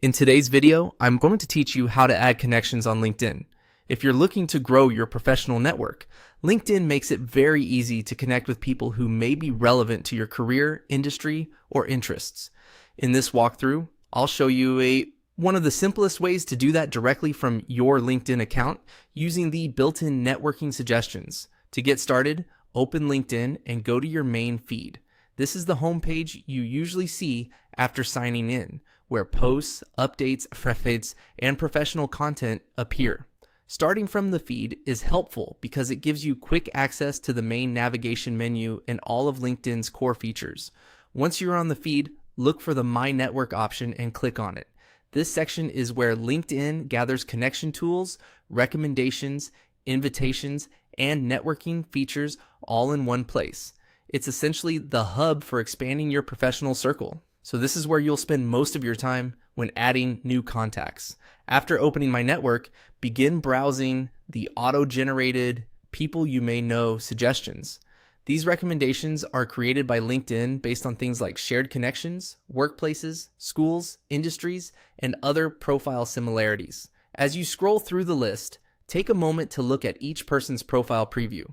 In today's video, I'm going to teach you how to add connections on LinkedIn. If you're looking to grow your professional network, LinkedIn makes it very easy to connect with people who may be relevant to your career, industry, or interests. In this walkthrough, I'll show you one of the simplest ways to do that directly from your LinkedIn account using the built-in networking suggestions. To get started, open LinkedIn and go to your main feed. This is the homepage you usually see after signing in, where posts, updates, feeds, and professional content appear. Starting from the feed is helpful because it gives you quick access to the main navigation menu and all of LinkedIn's core features. Once you're on the feed, look for the My Network option and click on it. This section is where LinkedIn gathers connection tools, recommendations, invitations, and networking features all in one place. It's essentially the hub for expanding your professional circle. So this is where you'll spend most of your time when adding new contacts. After opening My Network, begin browsing the auto-generated people you may know suggestions. These recommendations are created by LinkedIn based on things like shared connections, workplaces, schools, industries, and other profile similarities. As you scroll through the list, take a moment to look at each person's profile preview.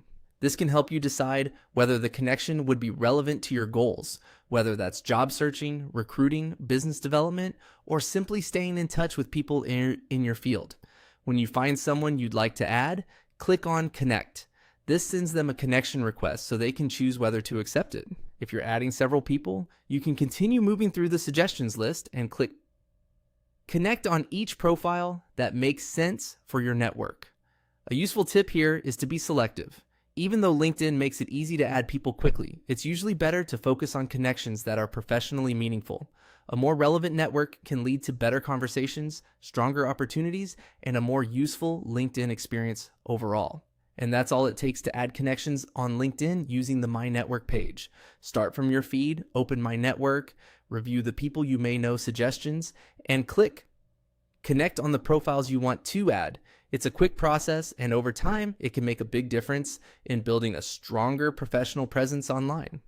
This can help you decide whether the connection would be relevant to your goals, whether that's job searching, recruiting, business development, or simply staying in touch with people in your field. When you find someone you'd like to add, click on Connect. This sends them a connection request so they can choose whether to accept it. If you're adding several people, you can continue moving through the suggestions list and click Connect on each profile that makes sense for your network. A useful tip here is to be selective. Even though LinkedIn makes it easy to add people quickly, it's usually better to focus on connections that are professionally meaningful. A more relevant network can lead to better conversations, stronger opportunities, and a more useful LinkedIn experience overall. And that's all it takes to add connections on LinkedIn using the My Network page. Start from your feed, open My Network, review the people you may know suggestions, and click Connect on the profiles you want to add. It's a quick process, and over time, it can make a big difference in building a stronger professional presence online.